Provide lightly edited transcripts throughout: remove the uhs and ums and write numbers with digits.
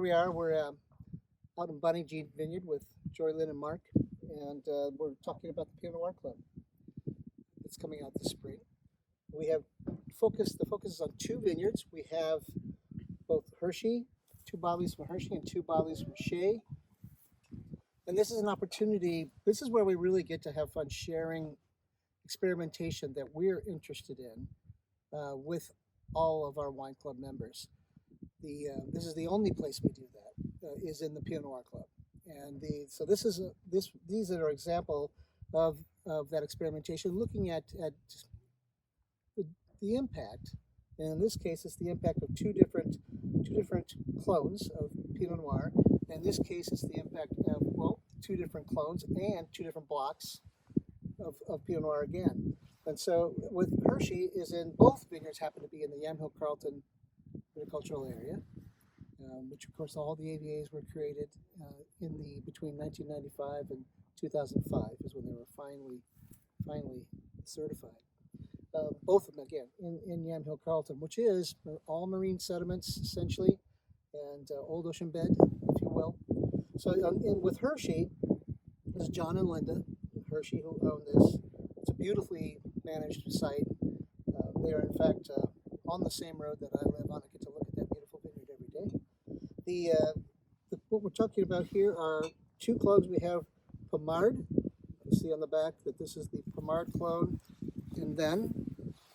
we are. We're out in Bonnie Jean Vineyard with Joylin and Mark, and we're talking about the Pinot Noir Club that's coming out this spring. We have the focus is on two vineyards. We have both Hershey, two bottles from Hershey and two bottles from Shea. And this is an opportunity, this is where we really get to have fun sharing experimentation that we're interested in with all of our wine club members. This is the only place we do that, is in the Pinot Noir Club. And so these are an example of that experimentation, looking at the impact. And in this case, it's the impact of two different clones of Pinot Noir. In this case, it's the impact of, well, two different clones and two different blocks of Pinot Noir again. And so with Hershey is in both vineyards happen to be in the Yamhill Carlton Viticultural area, which of course all the AVAs were created between 1995 and 2005 is when they were finally certified. Both of them again in Yamhill Carlton, which is all marine sediments essentially, and old ocean bed, if you will. So with Hershey, this is John and Linda Hershey who own this. It's a beautifully managed site. They are in fact on the same road that I live on. I get to look at that beautiful vineyard every day. What we're talking about here are two clones. We have Pommard. You see on the back that this is the Pommard clone, and then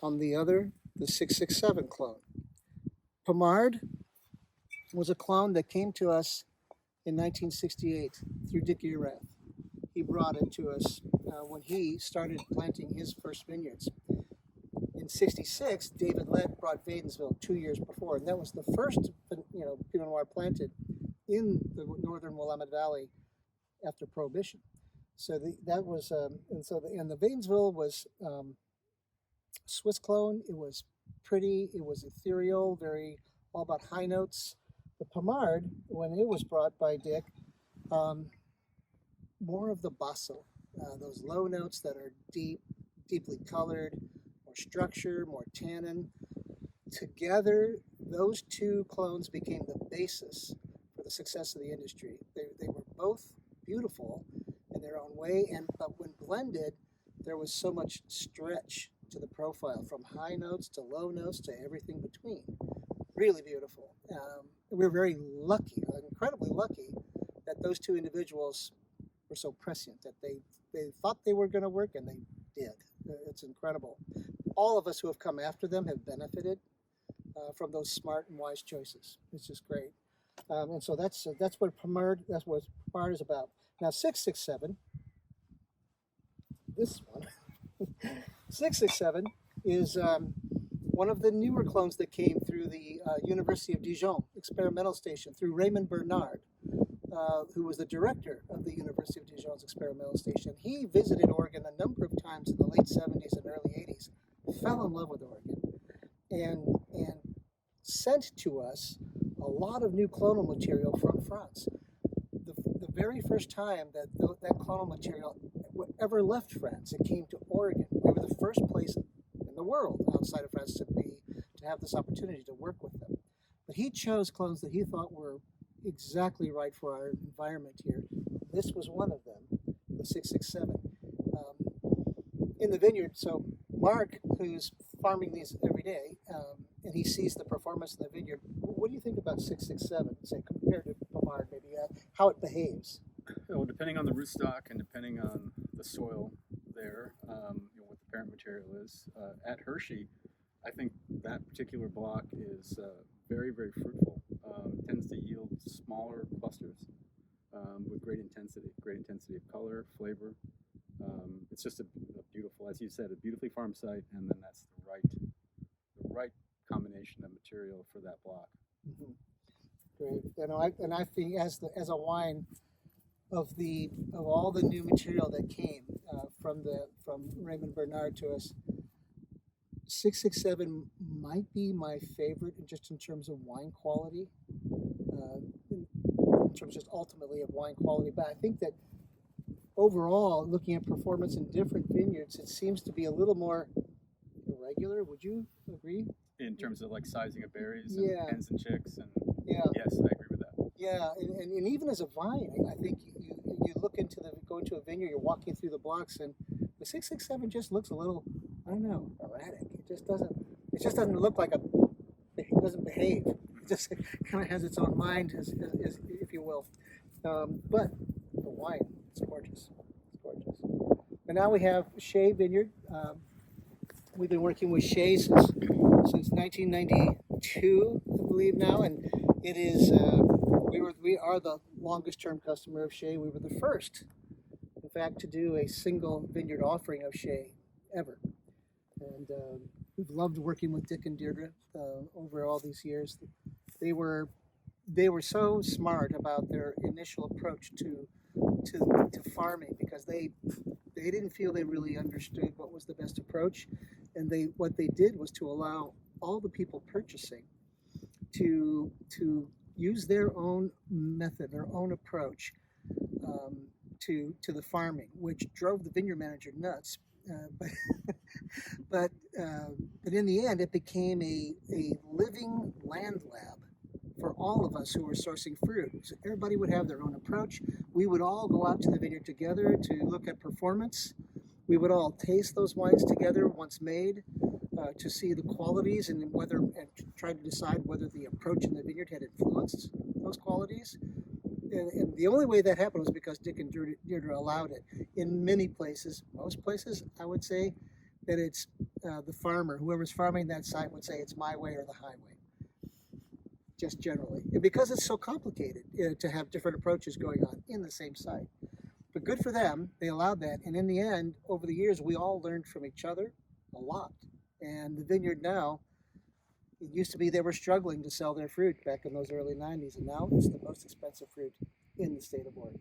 on the other, the 667 clone. Pommard was a clone that came to us in 1968 through Dickie Rath. He brought it to us when he started planting his first vineyards. In '66, David Lett brought Wadensville 2 years before, and that was the first, Pinot Noir planted in the northern Willamette Valley after Prohibition. So the Wadensville was Swiss clone. It was pretty. It was ethereal, very all about high notes. The Pommard, when it was brought by Dick, more of the basso, those low notes that are deeply colored, more structure, more tannin. Together, those two clones became the basis for the success of the industry. They were both beautiful in their own way, but when blended, there was so much stretch to the profile, from high notes to low notes to everything between. Really beautiful. We're very lucky, incredibly lucky, that those two individuals were so prescient that they thought they were going to work, and they did. It's incredible. All of us who have come after them have benefited from those smart and wise choices. It's just great. And so that's what Pommard is about. Now 667, this one, 667 is one of the newer clones that came through the University of Dijon experimental station through Raymond Bernard, who was the director of the University of Dijon's experimental station. He visited Oregon a number of times in the late 70s and early 80s, fell in love with Oregon, and sent to us a lot of new clonal material from France. The very first time that clonal material ever left France, it came to Oregon. We were the first place in the world outside of France to have this opportunity to work with them. But he chose clones that he thought were exactly right for our environment here. This was one of them, the 667. In the vineyard, so Mark, who's farming these every day, and he sees the performance in the vineyard, what do you think about 667, say, compared to Pommard, maybe, how it behaves? Well, depending on the rootstock and depending on the soil there, what the parent material is. At Hershey, I think that particular block is very, very fruitful. Tends to yield smaller clusters with great intensity of color, flavor. It's just a beautiful, as you said, a beautifully farmed site, and then that's the right combination of material for that block. Mm-hmm. Great, and I think as a wine of all the new material that came from Raymond Bernard to us, 667 might be my favorite, just in terms of wine quality, in terms just ultimately of wine quality. But I think that overall, looking at performance in different vineyards, it seems to be a little more irregular. Would you agree? In terms of like sizing of berries Yeah. and hens and chicks, and Yeah. yes, I agree with that. Yeah, and even as a vine, I think you look into go into a vineyard, you're walking through the blocks, and the 667 just looks a little, I don't know, erratic. It just doesn't look like it doesn't behave. It just kind of has its own mind, as if you will. But the wine, it's gorgeous. It's gorgeous. And now we have Shea Vineyard. We've been working with Shea since 1992, I believe now, and it is we are the longest term customer of Shea. We were the first, in fact, to do a single vineyard offering of Shea ever, and we've loved working with Dick and Deirdre over all these years. They were so smart about their initial approach to farming, because they didn't feel they really understood what was the best approach, and what they did was to allow all the people purchasing to use their own method, their own approach to the farming, which drove the vineyard manager nuts. But in the end, it became a living land lab for all of us who were sourcing fruit. So everybody would have their own approach. We would all go out to the vineyard together to look at performance. We would all taste those wines together once made to see the qualities and try to decide whether the approach in the vineyard had influenced those qualities. And the only way that happened was because Dick and Deirdre allowed it. In many places, most places, I would say that it's the farmer, whoever's farming that site would say it's my way or the highway, just generally. And because it's so complicated to have different approaches going on in the same site. But good for them, they allowed that. And in the end, over the years, we all learned from each other a lot. And the vineyard now, it used to be they were struggling to sell their fruit back in those early 90s, and now it's the most expensive fruit in the state of Oregon.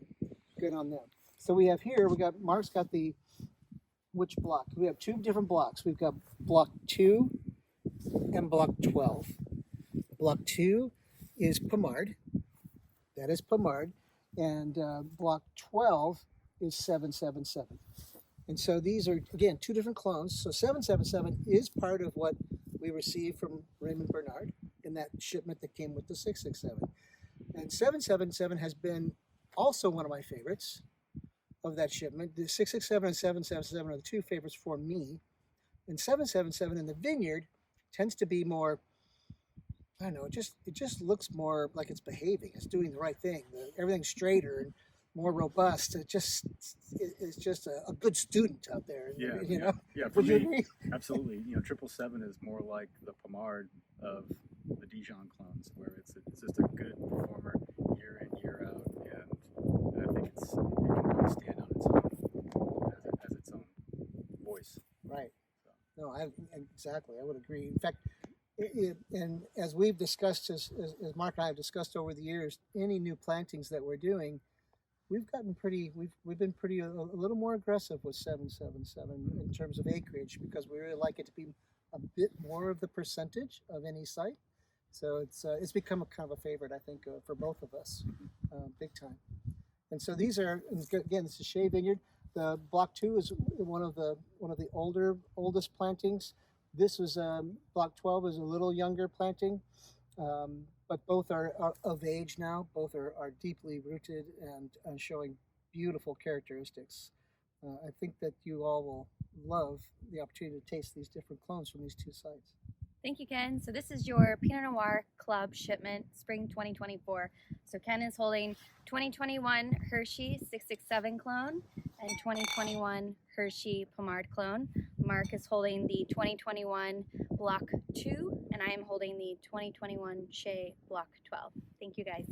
Good on them. So we have here, Mark's got which block? We have two different blocks. We've got block 2 and block 12. Block 2 is Pommard. That is Pommard. And block 12 is 777. And so these are, again, two different clones. So 777 is part of what we received from Raymond Bernard in that shipment that came with the 667. And 777 has been also one of my favorites of that shipment. The 667 and 777 are the two favorites for me. And 777 in the vineyard tends to be more, I don't know, it just looks more like it's behaving. It's doing the right thing. Everything's straighter and more robust. It's just a good student out there. Yeah, you know. Yeah. For me, absolutely. 777 is more like the Pommard of the Dijon clones, where it's just a good performer year in, year out, and I think it can really stand on its own as its own voice. Right. So. No, exactly. I would agree. In fact, and as we've discussed, as Mark and I have discussed over the years, any new plantings that we're doing, we've been pretty a little more aggressive with 777 in terms of acreage, because we really like it to be a bit more of the percentage of any site. So it's become a kind of a favorite, I think, for both of us, big time. And so these are, again, this is Shea Vineyard. The block 2 is one of the oldest plantings. This was block 12 is a little younger planting. But both are of age now. Both are deeply rooted and showing beautiful characteristics. I think that you all will love the opportunity to taste these different clones from these two sites. Thank you, Ken. So this is your Pinot Noir Club shipment, spring 2024. So Ken is holding 2021 Hershey 667 clone and 2021 Hershey Pommard clone. Mark is holding the 2021 Block 2, and I am holding the 2021 Shea Block 12. Thank you, guys.